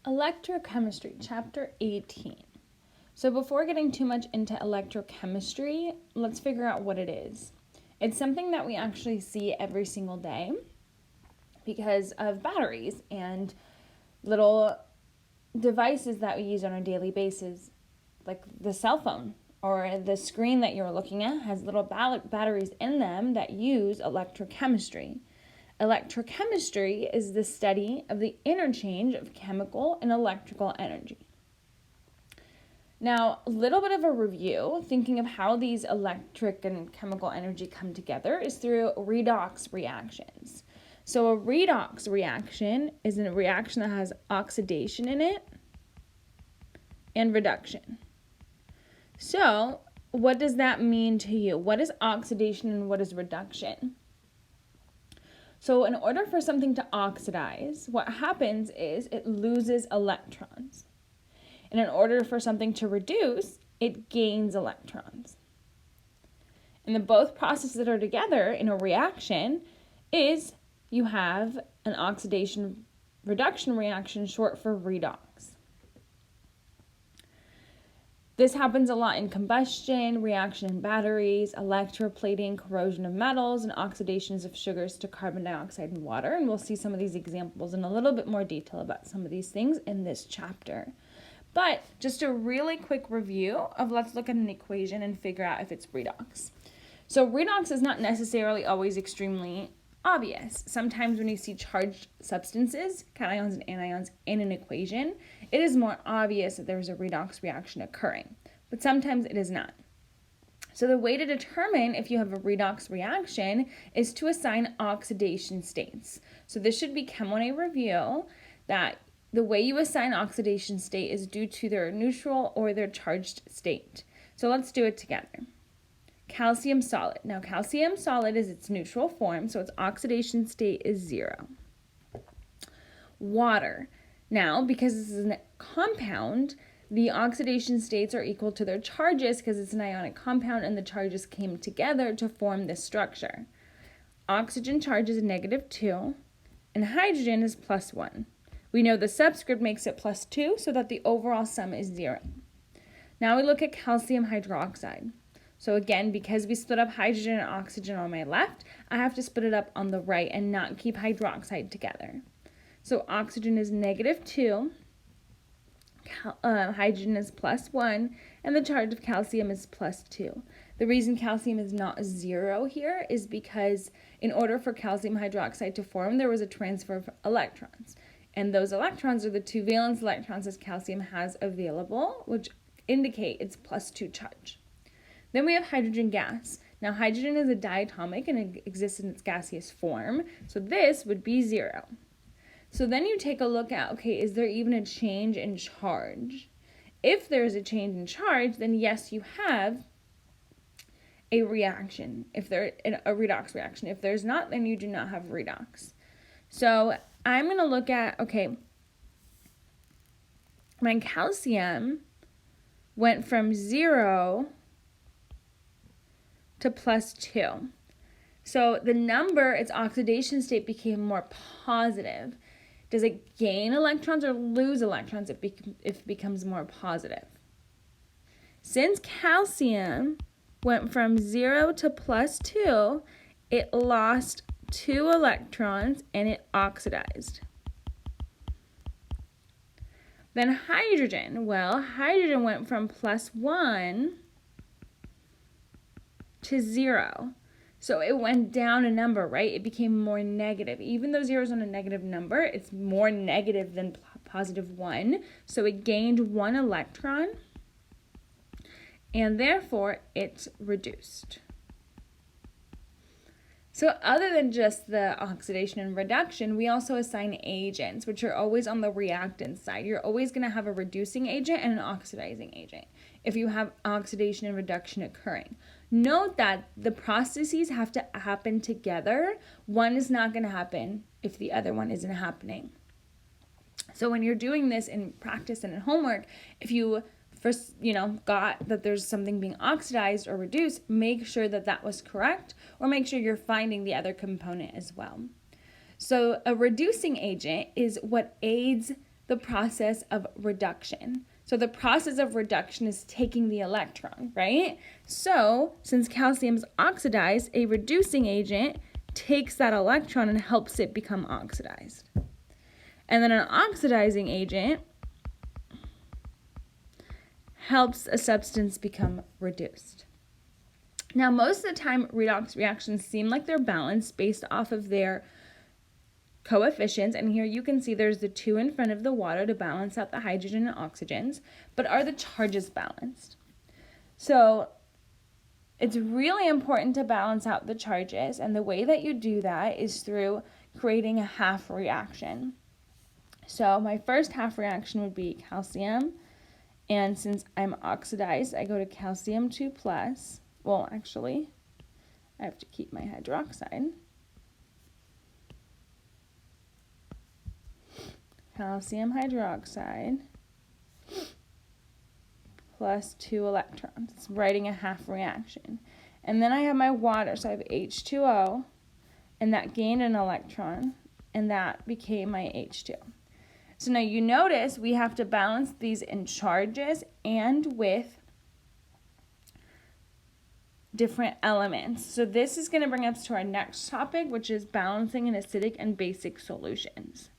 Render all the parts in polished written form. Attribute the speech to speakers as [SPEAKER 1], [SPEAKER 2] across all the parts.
[SPEAKER 1] Electrochemistry, Chapter 18. So before getting too much into electrochemistry, let's figure out what it is. It's something that we actually see every single day because of batteries and little devices that we use on a daily basis, like the cell phone or the screen that you're looking at has little batteries in them that use electrochemistry. Electrochemistry is the study of the interchange of chemical and electrical energy. Now, a little bit of a review, thinking of how these electric and chemical energy come together is through redox reactions. So a redox reaction is a reaction that has oxidation in it and reduction. So what does that mean to you? What is oxidation and what is reduction? So in order for something to oxidize, what happens is it loses electrons. And in order for something to reduce, it gains electrons. And the both processes that are together in a reaction is you have an oxidation reduction reaction, short for redox. This happens a lot in combustion, reaction in batteries, electroplating, corrosion of metals, and oxidations of sugars to carbon dioxide and water. And we'll see some of these examples in a little bit more detail about some of these things in this chapter. But just a really quick review of let's look at an equation and figure out if it's redox. So redox is not necessarily always extremely obvious. Sometimes when you see charged substances, cations and anions, in an equation, it is more obvious that there's a redox reaction occurring, but sometimes it is not. So the way to determine if you have a redox reaction is to assign oxidation states. So this should be Chem 1A review, that the way you assign oxidation state is due to their neutral or their charged state. So let's do it together. Calcium solid. Now calcium solid is its neutral form, so its oxidation state is 0. Water. Now, because this is a compound, the oxidation states are equal to their charges because it's an ionic compound and the charges came together to form this structure. Oxygen charge is -2 and hydrogen is +1. We know the subscript makes it +2 so that the overall sum is 0. Now we look at calcium hydroxide. So again, because we split up hydrogen and oxygen on my left, I have to split it up on the right and not keep hydroxide together. So oxygen is -2, hydrogen is +1, and the charge of calcium is +2. The reason calcium is not 0 here is because in order for calcium hydroxide to form, there was a transfer of electrons. And those electrons are the 2 valence electrons that calcium has available, which indicate its +2 charge. Then we have hydrogen gas. Now hydrogen is a diatomic and it exists in its gaseous form, so this would be 0. So then you take a look at, okay, is there even a change in charge? If there's a change in charge, then yes, you have a reaction, a redox reaction. If there's not, then you do not have redox. So I'm going to look at, okay, my calcium went from 0 to +2. So the number, its oxidation state became more positive. Does it gain electrons or lose electrons if it becomes more positive? Since calcium went from 0 to +2, it lost 2 electrons and it oxidized. Then hydrogen. Well, hydrogen went from +1 to 0. So it went down a number, right? It became more negative. Even though 0 is on a negative number, it's more negative than +1. So it gained 1 electron, and therefore it's reduced. So other than just the oxidation and reduction, we also assign agents, which are always on the reactant side. You're always going to have a reducing agent and an oxidizing agent if you have oxidation and reduction occurring. Note that the processes have to happen together. One is not going to happen if the other one isn't happening. So when you're doing this in practice and in homework, if you first, got that there's something being oxidized or reduced, make sure that that was correct, or make sure you're finding the other component as well. So a reducing agent is what aids the process of reduction. So the process of reduction is taking the electron, right? So since calcium is oxidized, a reducing agent takes that electron and helps it become oxidized. And then an oxidizing agent helps a substance become reduced. Now, most of the time, redox reactions seem like they're balanced based off of their coefficients, and here you can see there's the 2 in front of the water to balance out the hydrogen and oxygens, but are the charges balanced? So it's really important to balance out the charges, and the way that you do that is through creating a half reaction. So my first half reaction would be calcium, and since I'm oxidized, I go to calcium 2 plus. Well, actually, I have to keep my hydroxide. Calcium hydroxide plus 2 electrons. It's writing a half reaction. And then I have my water, so I have H2O, and that gained an electron, and that became my H2. So now you notice we have to balance these in charges and with different elements. So this is going to bring us to our next topic, which is balancing in acidic and basic solutions.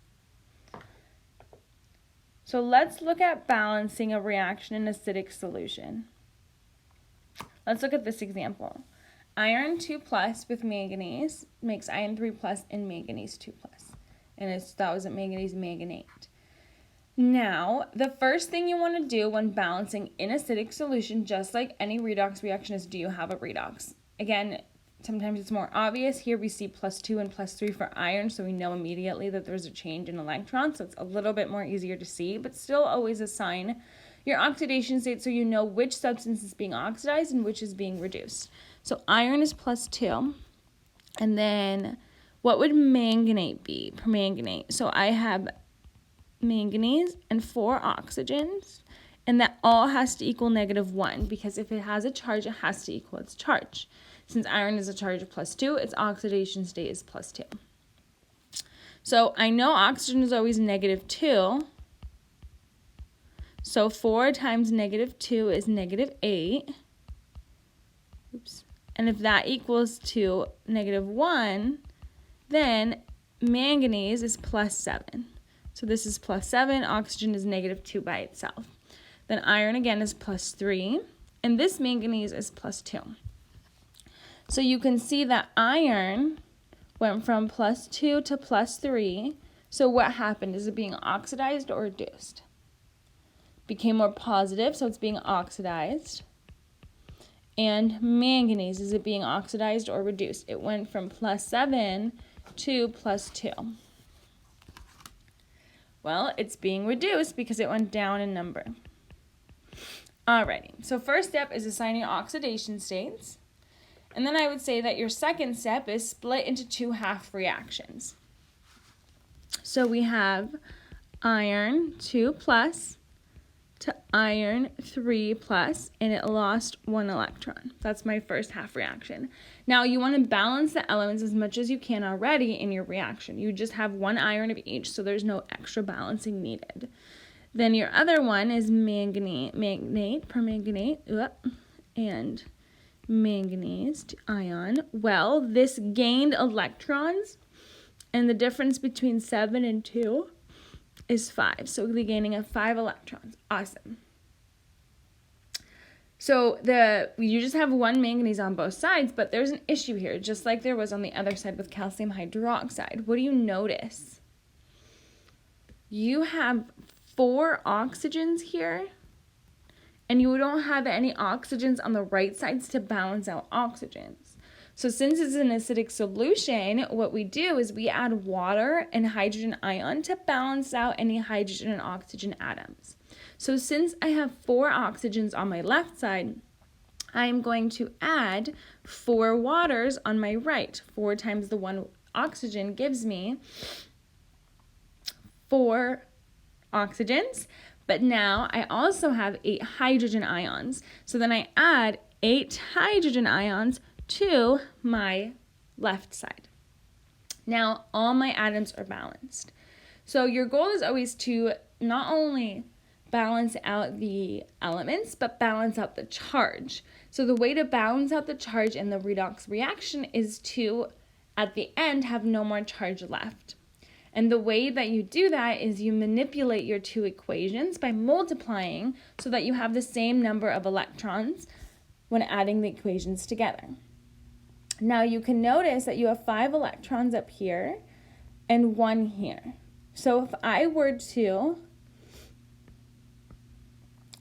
[SPEAKER 1] So let's look at balancing a reaction in acidic solution. Let's look at this example. Iron 2 plus with manganese makes iron 3 plus and manganese 2 plus. And that wasn't manganese, manganate. Now, the first thing you want to do when balancing in acidic solution, just like any redox reaction, is do you have a redox? Again, sometimes it's more obvious. Here we see +2 and +3 for iron, so we know immediately that there's a change in electrons, so it's a little bit more easier to see, but still always assign your oxidation state so you know which substance is being oxidized and which is being reduced. So iron is +2, and then what would manganate be? Permanganate. So I have manganese and 4 oxygens, and that all has to equal -1, because if it has a charge, it has to equal its charge. Since iron is a charge of +2, its oxidation state is +2. So I know oxygen is always -2, so 4 times -2 is -8. Oops. And if that equals to -1, then manganese is +7. So this is +7, oxygen is -2 by itself. Then iron again is +3, and this manganese is +2. So you can see that iron went from +2 to +3. So what happened? Is it being oxidized or reduced? Became more positive, so it's being oxidized. And manganese, is it being oxidized or reduced? It went from +7 to +2. Well, it's being reduced because it went down in number. Alrighty, so first step is assigning oxidation states. And then I would say that your second step is split into 2 half reactions. So we have iron 2 plus to iron 3 plus, and it lost 1 electron. That's my first half reaction. Now you want to balance the elements as much as you can already in your reaction. You just have 1 iron of each, so there's no extra balancing needed. Then your other one is permanganate, and manganese ion. Well, this gained electrons, and the difference between 7 and 2 is 5. So the gaining of 5 electrons. Awesome. So you just have 1 manganese on both sides, but there's an issue here, just like there was on the other side with calcium hydroxide. What do you notice? You have 4 oxygens here, and you don't have any oxygens on the right sides to balance out oxygens. So since it's an acidic solution, what we do is we add water and hydrogen ion to balance out any hydrogen and oxygen atoms. So since I have 4 oxygens on my left side, I'm going to add 4 waters on my right. 4 times the 1 oxygen gives me 4 oxygens, but now I also have 8 hydrogen ions. So then I add 8 hydrogen ions to my left side. Now all my atoms are balanced. So your goal is always to not only balance out the elements, but balance out the charge. So the way to balance out the charge in the redox reaction is to, at the end, have no more charge left. And the way that you do that is you manipulate your two equations by multiplying so that you have the same number of electrons when adding the equations together. Now you can notice that you have 5 electrons up here and 1 here. So if I were to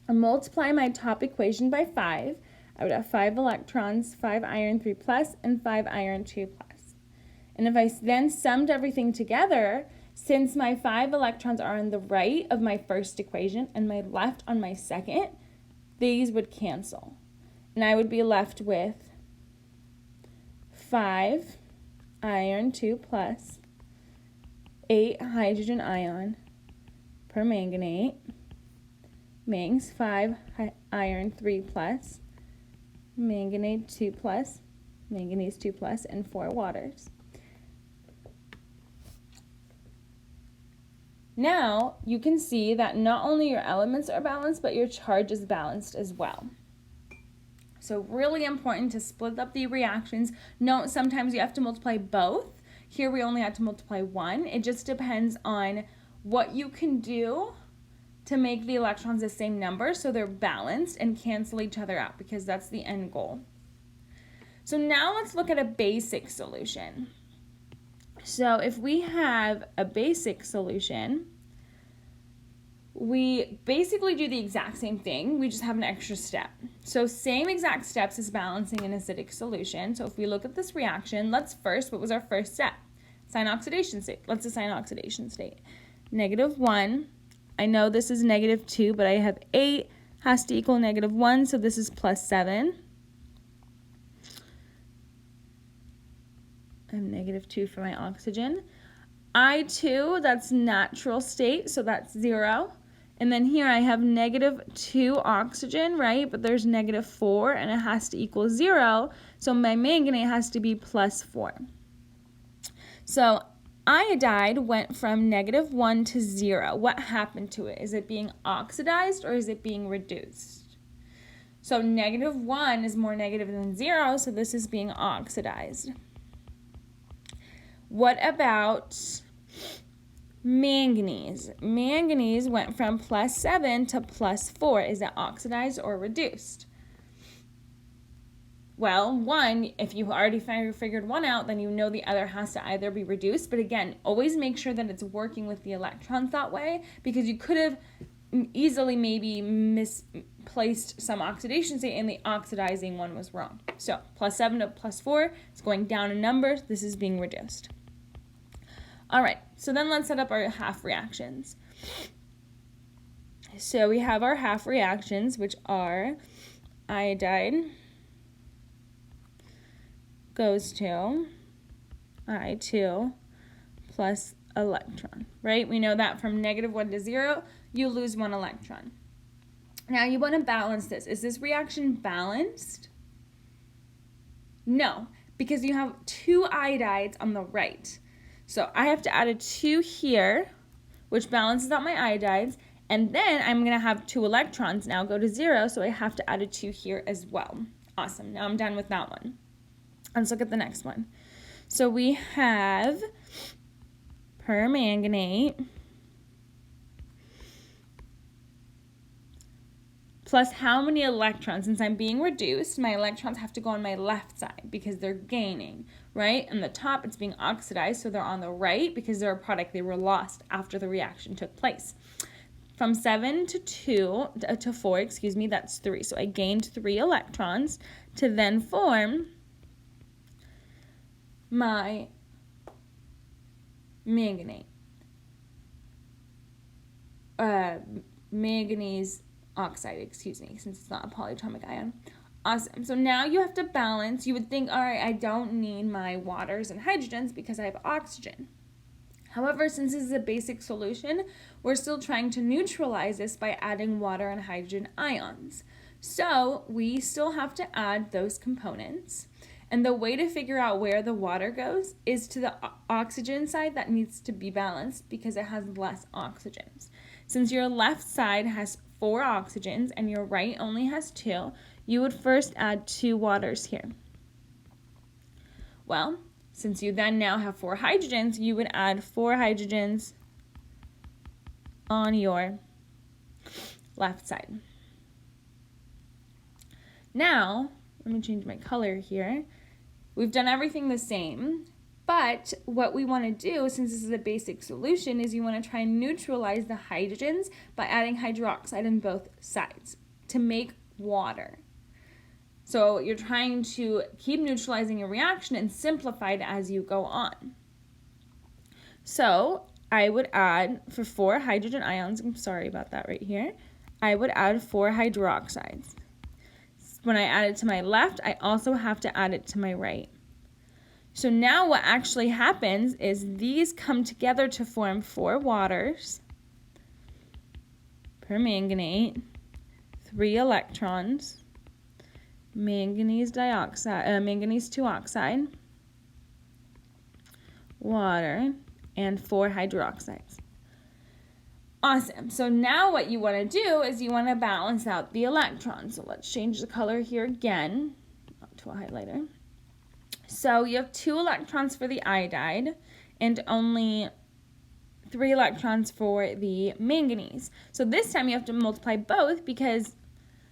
[SPEAKER 1] multiply my top equation by 5, I would have 5 electrons, 5 iron 3 plus, and 5 iron 2 plus. And if I then summed everything together, since my 5 electrons are on the right of my first equation and my left on my second, these would cancel. And I would be left with 5 iron 2 plus, 8 hydrogen ion per manganate, mangs 5 iron 3 plus, manganate 2 plus, manganese 2 plus, and 4 waters. Now you can see that not only your elements are balanced, but your charge is balanced as well. So really important to split up the reactions. Note sometimes you have to multiply both. Here we only had to multiply 1. It just depends on what you can do to make the electrons the same number so they're balanced and cancel each other out, because that's the end goal. So now let's look at a basic solution. So if we have a basic solution, we basically do the exact same thing, we just have an extra step. So same exact steps as balancing an acidic solution. So if we look at this reaction, let's first, what was our first step? Assign oxidation state. Let's assign oxidation state. -1, I know this is -2, but I have 8 has to equal -1, so this is +7. I have -2 for my oxygen. I2, that's natural state, so that's 0. And then here I have -2 oxygen, right? But there's -4, and it has to equal 0, so my manganate has to be +4. So iodide went from -1 to 0. What happened to it? Is it being oxidized or is it being reduced? So -1 is more negative than 0, so this is being oxidized. What about manganese? Manganese went from +7 to +4. Is it oxidized or reduced? Well, one, if you already figured one out, then you know the other has to either be reduced. But again, always make sure that it's working with the electrons that way, because you could have easily maybe misplaced some oxidation state and the oxidizing one was wrong. So +7 to +4 is going down in numbers. This is being reduced. All right, so then let's set up our half reactions. So we have our half reactions, which are iodide goes to I2 plus electron, right? We know that from -1 to 0, you lose 1 electron. Now you want to balance this. Is this reaction balanced? No, because you have 2 iodides on the right. So I have to add a 2 here, which balances out my iodides, and then I'm going to have 2 electrons now go to 0, so I have to add a 2 here as well. Awesome, now I'm done with that one. Let's look at the next one. So we have permanganate plus how many electrons? Since I'm being reduced, my electrons have to go on my left side because they're gaining, right? And the top, it's being oxidized, so they're on the right because they're a product. They were lost after the reaction took place. From 7 to 4, that's 3. So I gained 3 electrons to then form my manganate. Manganese oxide, since it's not a polyatomic ion. Awesome. So now you have to balance. You would think, all right, I don't need my waters and hydrogens because I have oxygen. However, since this is a basic solution, we're still trying to neutralize this by adding water and hydrogen ions. So we still have to add those components. And the way to figure out where the water goes is to the oxygen side that needs to be balanced because it has less oxygens. Since your left side has 4 oxygens and your right only has 2, you would first add 2 waters here. Well, since you then now have 4 hydrogens, you would add 4 hydrogens on your left side. Now, let me change my color here. We've done everything the same, but what we want to do, since this is a basic solution, is you want to try and neutralize the hydrogens by adding hydroxide on both sides to make water. So you're trying to keep neutralizing your reaction and simplify it as you go on. So I would add, for 4 hydrogen ions, I'm sorry about that right here, I would add 4 hydroxides. When I add it to my left, I also have to add it to my right. So now what actually happens is these come together to form 4 waters, permanganate, 3 electrons, manganese 2 oxide, water, and 4 hydroxides. Awesome. So now what you want to do is you want to balance out the electrons. So let's change the color here again to a highlighter. So you have 2 electrons for the iodide and only 3 electrons for the manganese. So this time you have to multiply both because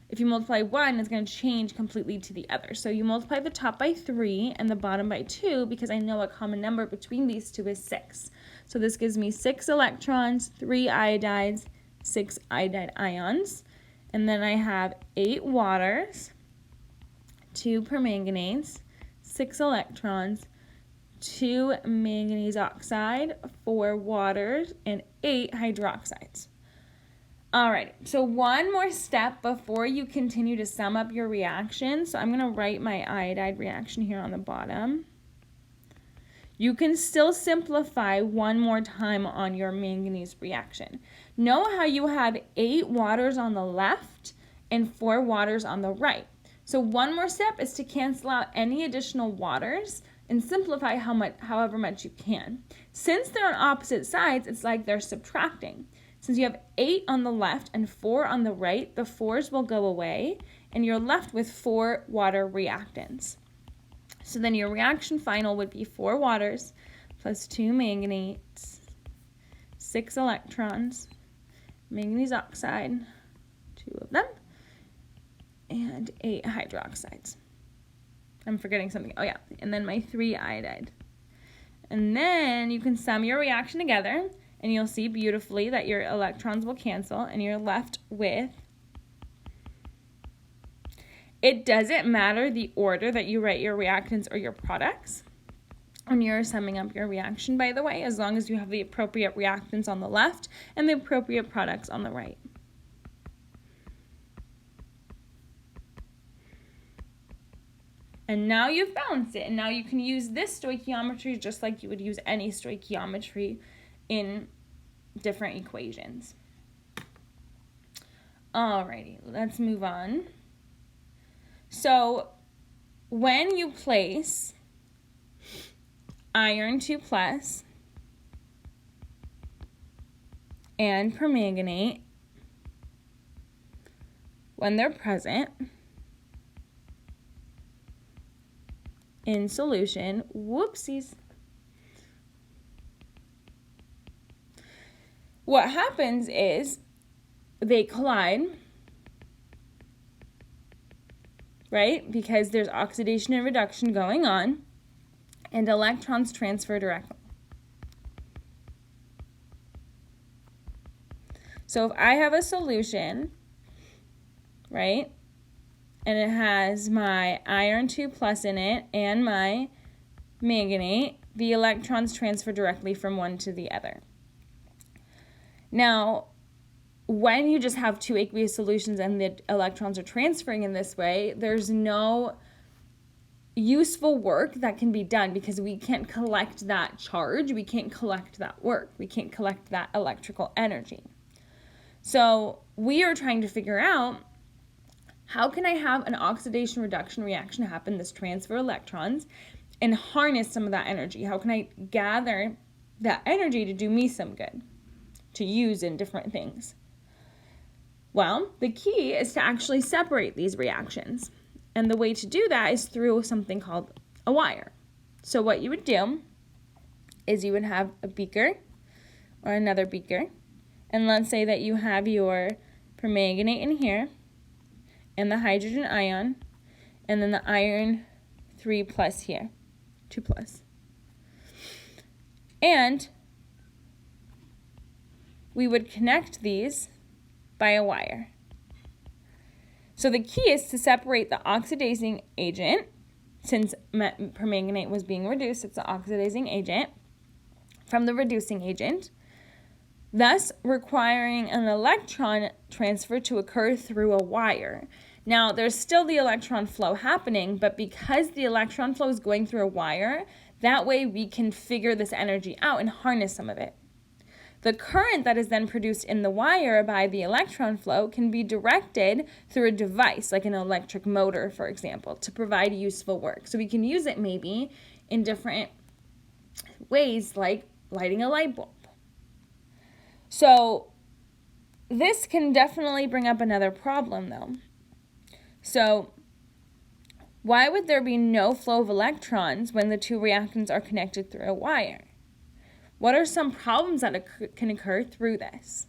[SPEAKER 1] if you multiply one, it's going to change completely to the other. So you multiply the top by 3 and the bottom by 2 because I know a common number between these two is 6. So this gives me 6 electrons, 3 iodides, 6 iodide ions. And then I have 8 waters, 2 permanganates, 6 electrons, 2 manganese oxide, 4 waters, and 8 hydroxides. Alright, so one more step before you continue to sum up your reaction. So I'm going to write my iodide reaction here on the bottom. You can still simplify one more time on your manganese reaction. Know how you have 8 waters on the left and 4 waters on the right. So one more step is to cancel out any additional waters and simplify however much you can. Since they're on opposite sides, it's like they're subtracting. Since you have 8 on the left and 4 on the right, the 4s will go away, and you're left with 4 water reactants. So then your reaction final would be 4 waters plus 2 manganates, 6 electrons, manganese oxide, 2 of them, and 8 hydroxides. I'm forgetting something. Oh yeah, and then my 3 iodide. And then you can sum your reaction together, and you'll see beautifully that your electrons will cancel, and you're left with, it doesn't matter the order that you write your reactants or your products when you're summing up your reaction, by the way, as long as you have the appropriate reactants on the left and the appropriate products on the right. And now you've balanced it, and now you can use this stoichiometry just like you would use any stoichiometry in different equations. Alrighty, let's move on. So when you place iron 2+ and permanganate, when they're present in solution, whoopsies, what happens is they collide, right? Because there's oxidation and reduction going on, and electrons transfer directly. So if I have a solution, right, and it has my iron 2+ in it and my manganate, the electrons transfer directly from one to the other. Now, when you just have 2 aqueous solutions and the electrons are transferring in this way, there's no useful work that can be done because we can't collect that charge, we can't collect that work, we can't collect that electrical energy. So we are trying to figure out How can I have an oxidation reduction reaction happen, this transfer of electrons, and harness some of that energy? How can I gather that energy to do me some good, to use in different things? Well, the key is to actually separate these reactions. And the way to do that is through something called a wire. So what you would do is you would have a beaker or another beaker. And let's say that you have your permanganate in here and the hydrogen ion and then the iron 3 plus here, 2 plus. And we would connect these by a wire. So the key is to separate the oxidizing agent, since permanganate was being reduced, it's the oxidizing agent, from the reducing agent, thus requiring an electron transfer to occur through a wire. Now, there's still the electron flow happening, but because the electron flow is going through a wire, that way we can figure this energy out and harness some of it. The current that is then produced in the wire by the electron flow can be directed through a device, like an electric motor, for example, to provide useful work. So we can use it maybe in different ways, like lighting a light bulb. So this can definitely bring up another problem, though. So why would there be no flow of electrons when the two reactants are connected through a wire? What are some problems that can occur through this?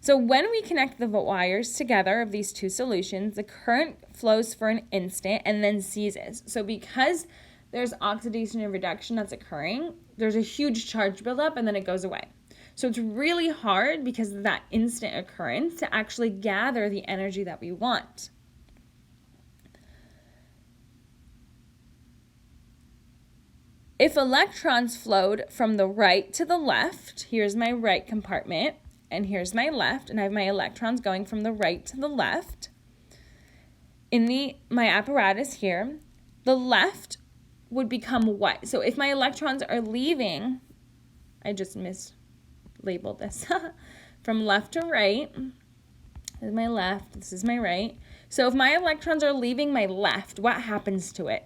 [SPEAKER 1] So when we connect the wires together of these two solutions, the current flows for an instant and then ceases. So because there's oxidation and reduction that's occurring, there's a huge charge buildup and then it goes away. So it's really hard because of that instant occurrence to actually gather the energy that we want. If electrons flowed from the right to the left, here's my right compartment, and here's my left, and I have my electrons going from the right to the left. In my apparatus here, the left would become what? So if my electrons are leaving, I just mislabeled this, from left to right, this is my left, this is my right. So if my electrons are leaving my left, what happens to it?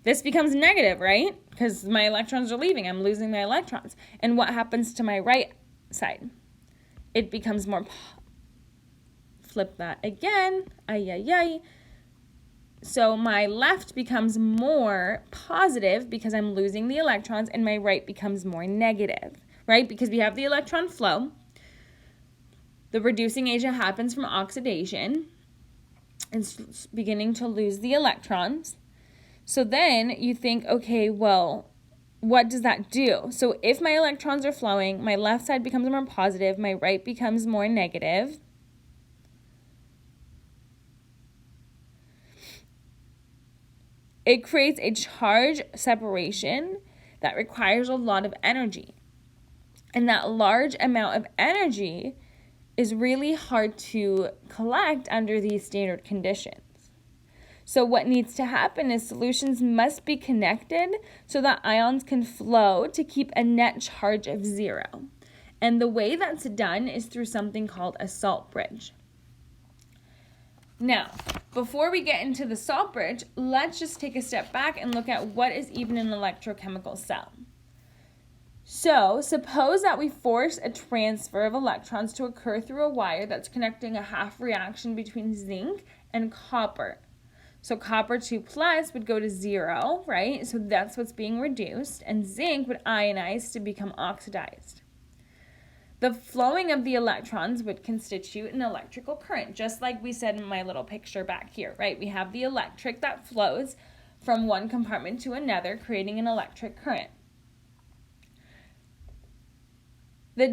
[SPEAKER 1] This becomes negative, right? Because my electrons are leaving. I'm losing my electrons. And what happens to my right side? It becomes more flip that again. So my left becomes more positive because I'm losing the electrons, and my right becomes more negative, right? Because we have the electron flow. The reducing agent happens from oxidation. It's beginning to lose the electrons. So then you think, okay, well, what does that do? So if my electrons are flowing, my left side becomes more positive, my right becomes more negative. It creates a charge separation that requires a lot of energy. And that large amount of energy is really hard to collect under these standard conditions. So what needs to happen is solutions must be connected so that ions can flow to keep a net charge of 0. And the way that's done is through something called a salt bridge. Now, before we get into the salt bridge, let's just take a step back and look at what is even an electrochemical cell. So suppose that we force a transfer of electrons to occur through a wire that's connecting a half reaction between zinc and copper. So copper 2 plus would go to 0, right? So that's what's being reduced, and zinc would ionize to become oxidized. The flowing of the electrons would constitute an electrical current, just like we said in my little picture back here, right? We have the electric that flows from one compartment to another, creating an electric current. The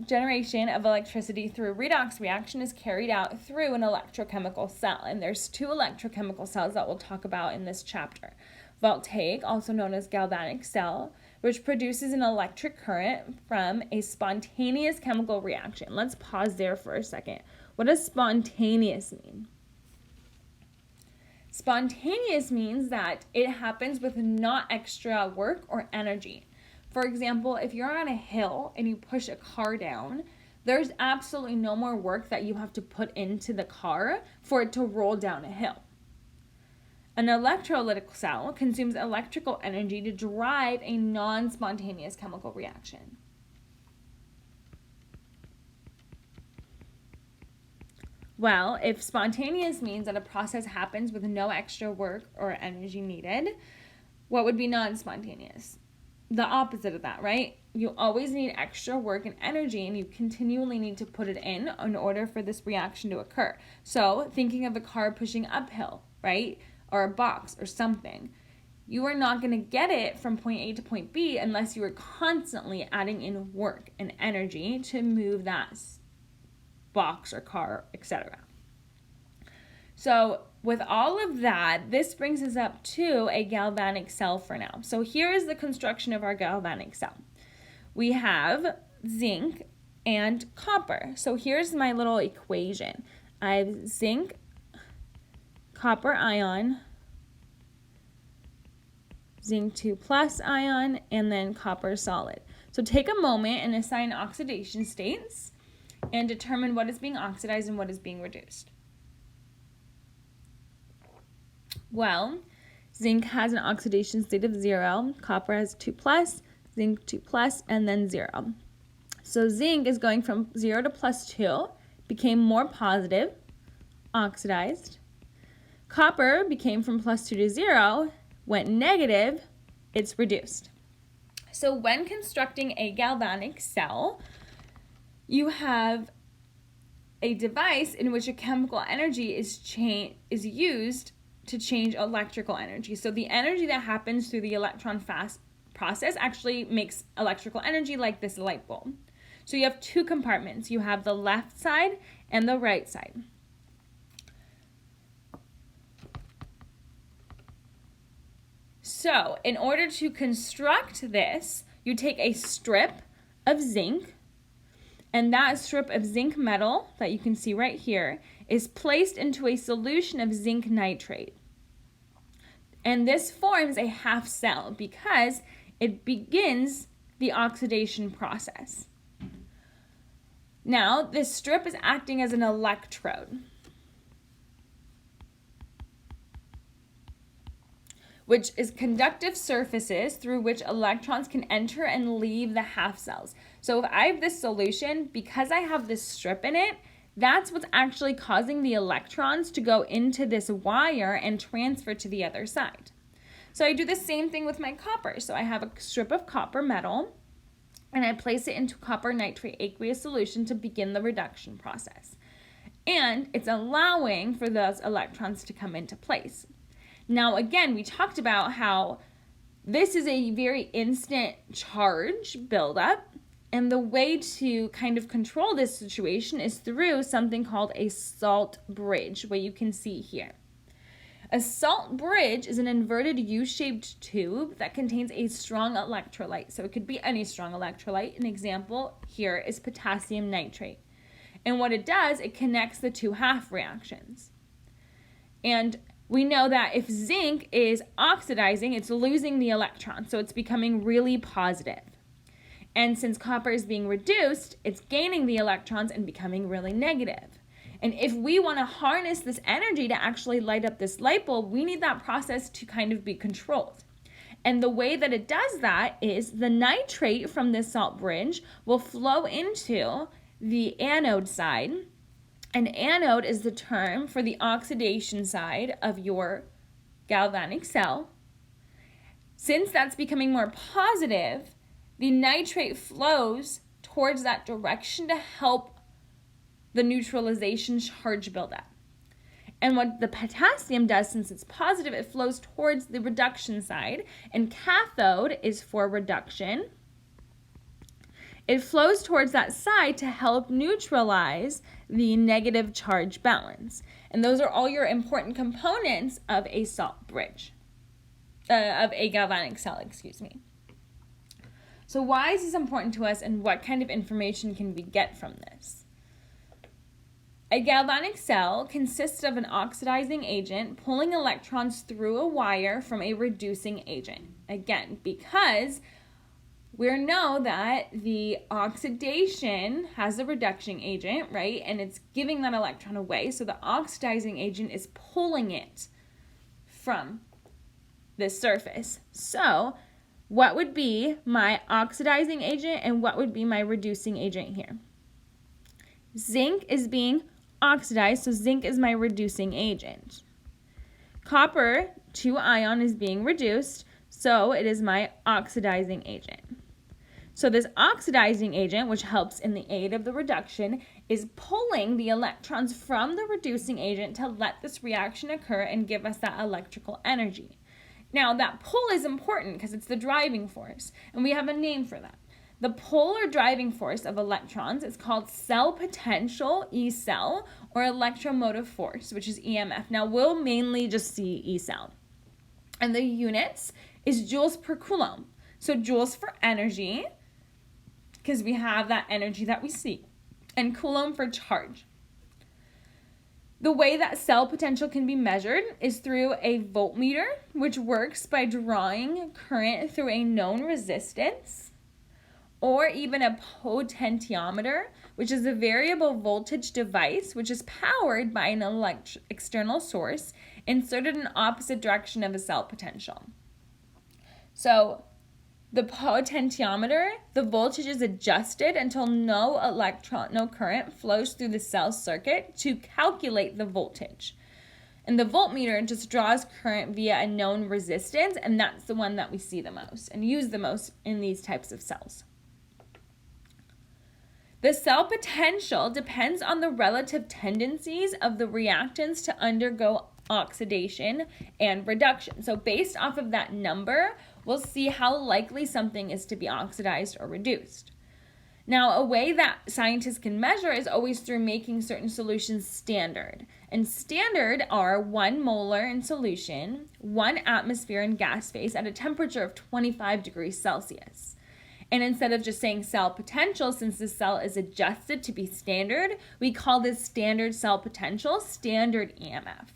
[SPEAKER 1] generation of electricity through a redox reaction is carried out through an electrochemical cell, and there's 2 electrochemical cells that we'll talk about in this chapter. Voltaic, also known as galvanic cell, which produces an electric current from a spontaneous chemical reaction. Let's pause there for a second. What does spontaneous mean? Spontaneous means that it happens with not extra work or energy. For example, if you're on a hill and you push a car down, There's absolutely no more work that you have to put into the car for it to roll down a hill. An electrolytic cell consumes electrical energy to drive a non-spontaneous chemical reaction. Well, if spontaneous means that a process happens with no extra work or energy needed, what would be non-spontaneous? The opposite of that, right? You always need extra work and energy, and you continually need to put it in order for this reaction to occur. So thinking of a car pushing uphill, right? Or a box or something. You are not going to get it from point A to point B unless you are constantly adding in work and energy to move that box or car, etc. So with all of that, this brings us up to a galvanic cell for now. So here is the construction of our galvanic cell. We have zinc and copper. So here's my little equation. I have zinc, copper ion, zinc 2 plus ion, and then copper solid. So take a moment and assign oxidation states and determine what is being oxidized and what is being reduced. Well, zinc has an oxidation state of 0, copper has 2 plus, zinc 2 plus, and then 0. So zinc is going from 0 to plus 2, became more positive, oxidized. Copper became from plus 2 to 0, went negative, it's reduced. So when constructing a galvanic cell, you have a device in which a chemical energy is used to change electrical energy. So the energy that happens through the electron fast process actually makes electrical energy, like this light bulb. So you have two compartments. You have the left side and the right side. So in order to construct this, you take a strip of zinc, and that strip of zinc metal that you can see right here is placed into a solution of zinc nitrate. And this forms a half cell because it begins the oxidation process. Now, this strip is acting as an electrode, which is conductive surfaces through which electrons can enter and leave the half cells. So if I have this solution, because I have this strip in it, that's what's actually causing the electrons to go into this wire and transfer to the other side. So I do the same thing with my copper. So I have a strip of copper metal, and I place it into copper nitrate aqueous solution to begin the reduction process. And it's allowing for those electrons to come into place. Now, again, we talked about how this is a very instant charge buildup, and the way to kind of control this situation is through something called a salt bridge, what you can see here. A salt bridge is an inverted U-shaped tube that contains a strong electrolyte. So it could be any strong electrolyte. An example here is potassium nitrate. And what it does, it connects the two half reactions. And we know that if zinc is oxidizing, it's losing the electron, so it's becoming really positive. And since copper is being reduced, it's gaining the electrons and becoming really negative. And if we want to harness this energy to actually light up this light bulb, we need that process to kind of be controlled. And the way that it does that is the nitrate from this salt bridge will flow into the anode side. An anode is the term for the oxidation side of your galvanic cell. Since that's becoming more positive, the nitrate flows towards that direction to help the neutralization charge buildup. And what the potassium does, since it's positive, it flows towards the reduction side, and cathode is for reduction. It flows towards that side to help neutralize the negative charge balance. And those are all your important components of a salt bridge, of a galvanic cell, So why is this important to us, and what kind of information can we get from this? A galvanic cell consists of an oxidizing agent pulling electrons through a wire from a reducing agent. Again, because we know that the oxidation has a reduction agent, right? And it's giving that electron away. So the oxidizing agent is pulling it from this surface. So what would be my oxidizing agent and what would be my reducing agent here? Zinc is being oxidized, so zinc is my reducing agent. Copper, 2 ion, is being reduced, so it is my oxidizing agent. So this oxidizing agent, which helps in the aid of the reduction, is pulling the electrons from the reducing agent to let this reaction occur and give us that electrical energy. Now, that pull is important because it's the driving force, and we have a name for that. The pull or driving force of electrons is called cell potential, E cell, or electromotive force, which is EMF. Now, we'll mainly just see E cell. And the units is joules per coulomb. So joules for energy, because we have that energy that we see, and coulomb for charge. The way that cell potential can be measured is through a voltmeter, which works by drawing current through a known resistance, or even a potentiometer, which is a variable voltage device, which is powered by an external source inserted in the opposite direction of a cell potential. So the potentiometer, the voltage is adjusted until no current flows through the cell circuit to calculate the voltage. And the voltmeter just draws current via a known resistance, and that's the one that we see the most and use the most in these types of cells. The cell potential depends on the relative tendencies of the reactants to undergo oxidation and reduction. So based off of that number, we'll see how likely something is to be oxidized or reduced. Now, a way that scientists can measure is always through making certain solutions standard. And standard are 1 molar in solution, 1 atmosphere in gas phase at a temperature of 25 degrees Celsius. And instead of just saying cell potential, since the cell is adjusted to be standard, we call this standard cell potential standard EMF.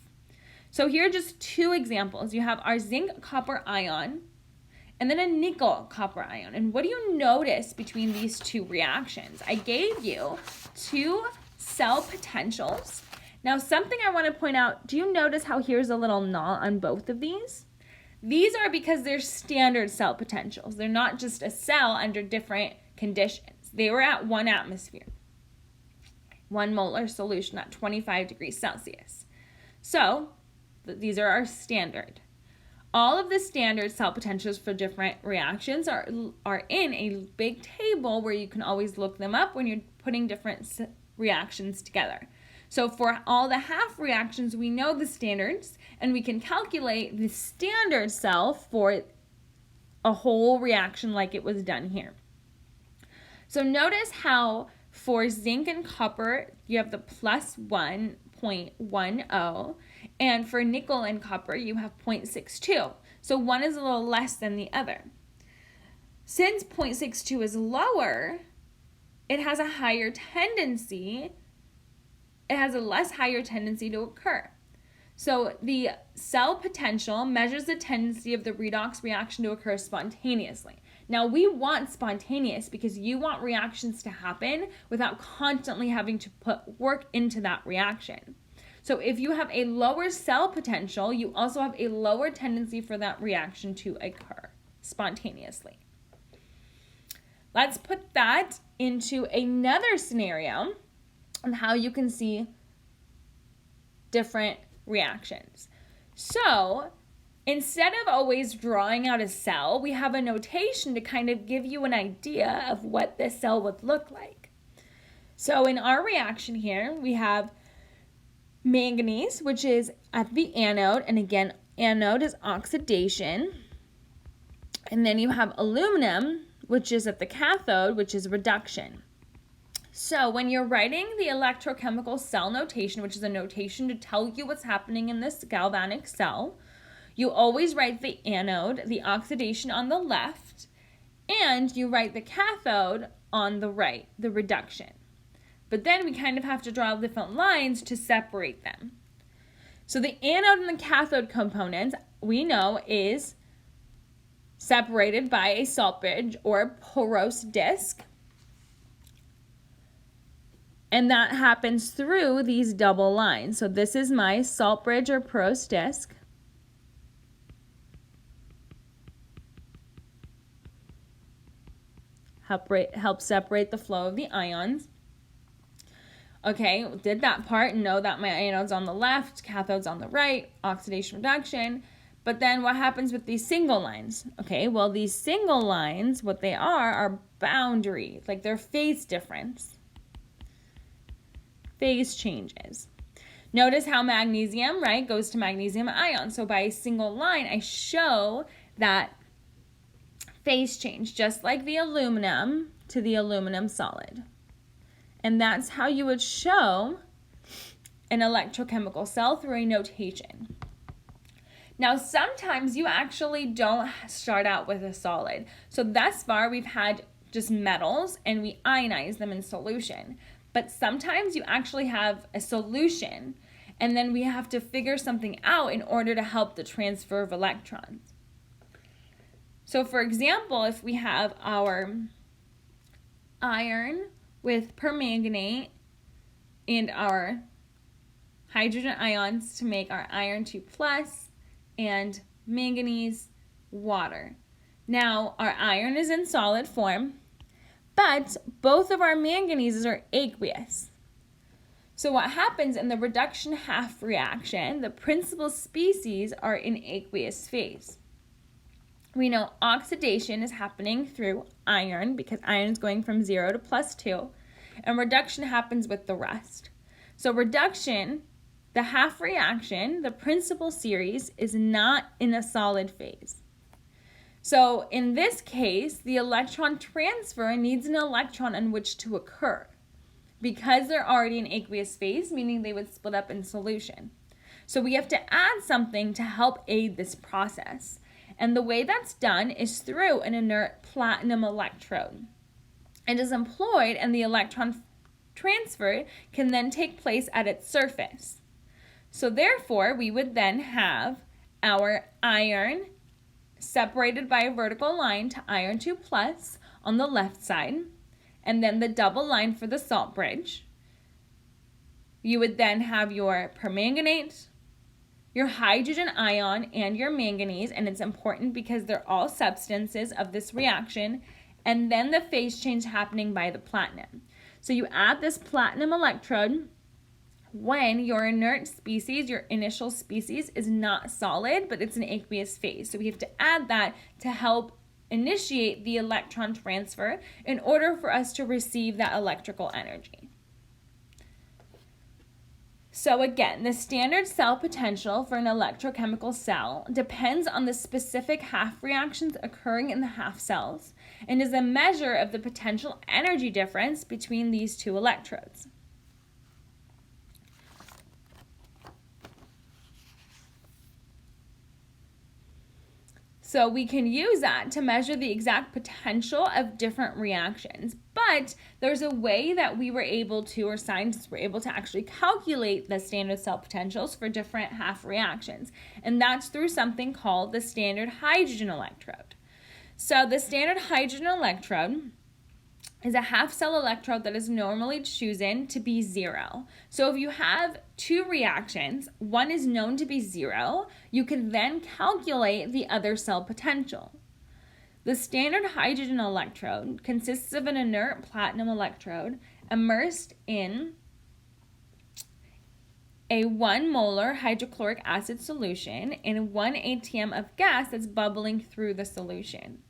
[SPEAKER 1] So here are just 2 examples. You have our zinc copper ion and then a nickel copper ion. And what do you notice between these 2 reactions? I gave you 2 cell potentials. Now, something I want to point out, do you notice how here's a little knot on both of these? These are because they're standard cell potentials. They're not just a cell under different conditions. They were at 1 atmosphere, 1 molar solution at 25 degrees Celsius. So these are our standard. All of the standard cell potentials for different reactions are in a big table where you can always look them up when you're putting different reactions together. So for all the half reactions, we know the standards, and we can calculate the standard cell for a whole reaction like it was done here. So notice how for zinc and copper, you have the plus 1.10, and for nickel and copper, you have 0.62. So one is a little less than the other. Since 0.62 is lower, it has a less higher tendency to occur. So the cell potential measures the tendency of the redox reaction to occur spontaneously. Now, we want spontaneous because you want reactions to happen without constantly having to put work into that reaction. So if you have a lower cell potential, you also have a lower tendency for that reaction to occur spontaneously. Let's put that into another scenario on how you can see different reactions. So instead of always drawing out a cell, we have a notation to kind of give you an idea of what this cell would look like. So in our reaction here, we have manganese, which is at the anode, and again, anode is oxidation. And then you have aluminum, which is at the cathode, which is reduction. So when you're writing the electrochemical cell notation, which is a notation to tell you what's happening in this galvanic cell, you always write the anode, the oxidation on the left, and you write the cathode on the right, the reduction. But then we kind of have to draw different lines to separate them. So the anode and the cathode components we know is separated by a salt bridge or a porous disc. And that happens through these double lines. So this is my salt bridge or porous disc. Help separate the flow of the ions. Okay, did that part. Know that my anode's on the left, cathode's on the right, oxidation reduction. But then what happens with these single lines? Okay, well, these single lines, what they are boundary, like they're phase difference. Phase changes. Notice how magnesium, right, goes to magnesium ion. So by a single line, I show that phase change, just like the aluminum to the aluminum solid. And that's how you would show an electrochemical cell through a notation. Now, sometimes you actually don't start out with a solid. So thus far, we've had just metals and we ionize them in solution. But sometimes you actually have a solution and then we have to figure something out in order to help the transfer of electrons. So for example, if we have our iron with permanganate and our hydrogen ions to make our iron 2+ and manganese water. Now our iron is in solid form, but both of our manganeses are aqueous. So what happens in the reduction half reaction, the principal species are in aqueous phase. We know oxidation is happening through iron because iron is going from 0 to +2, and reduction happens with the rest. So reduction, the half reaction, the principal series, is not in a solid phase. So in this case, the electron transfer needs an electron on which to occur because they're already in aqueous phase, meaning they would split up in solution. So we have to add something to help aid this process. And the way that's done is through an inert platinum electrode. It is employed and the electron transfer can then take place at its surface. So therefore, we would then have our iron separated by a vertical line to iron 2+ on the left side, and then the double line for the salt bridge. You would then have your permanganate, your hydrogen ion, and your manganese, and it's important because they're all substances of this reaction, and then the phase change happening by the platinum. So you add this platinum electrode when your inert species, your initial species, is not solid, but it's an aqueous phase. So we have to add that to help initiate the electron transfer in order for us to receive that electrical energy. So again, the standard cell potential for an electrochemical cell depends on the specific half reactions occurring in the half cells and is a measure of the potential energy difference between these two electrodes. So we can use that to measure the exact potential of different reactions. But there's a way that we were able to, or scientists were able to actually calculate the standard cell potentials for different half reactions. And that's through something called the standard hydrogen electrode. So the standard hydrogen electrode is a half cell electrode that is normally chosen to be 0. So if you have two reactions, one is known to be 0, you can then calculate the other cell potential. The standard hydrogen electrode consists of an inert platinum electrode immersed in a 1 molar hydrochloric acid solution and 1 atm of gas that's bubbling through the solution.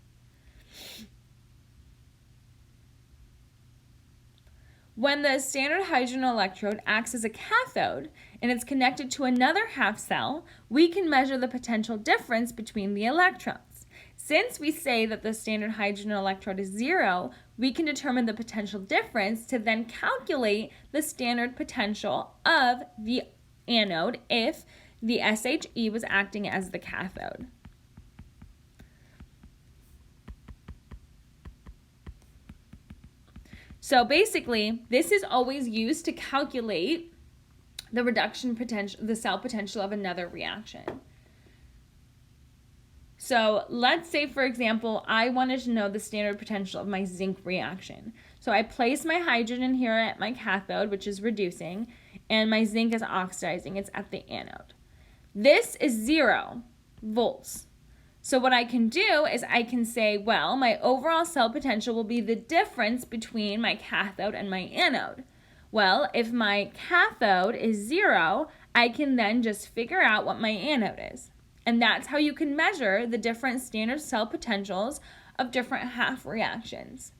[SPEAKER 1] When the standard hydrogen electrode acts as a cathode and it's connected to another half cell, we can measure the potential difference between the electrons. Since we say that the standard hydrogen electrode is 0, we can determine the potential difference to then calculate the standard potential of the anode if the SHE was acting as the cathode. So basically, this is always used to calculate the reduction potential, the cell potential of another reaction. So let's say, for example, I wanted to know the standard potential of my zinc reaction. So I place my hydrogen here at my cathode, which is reducing, and my zinc is oxidizing. It's at the anode. This is 0 volts. So what I can do is I can say, well, my overall cell potential will be the difference between my cathode and my anode. Well, if my cathode is 0, I can then just figure out what my anode is. And that's how you can measure the different standard cell potentials of different half reactions.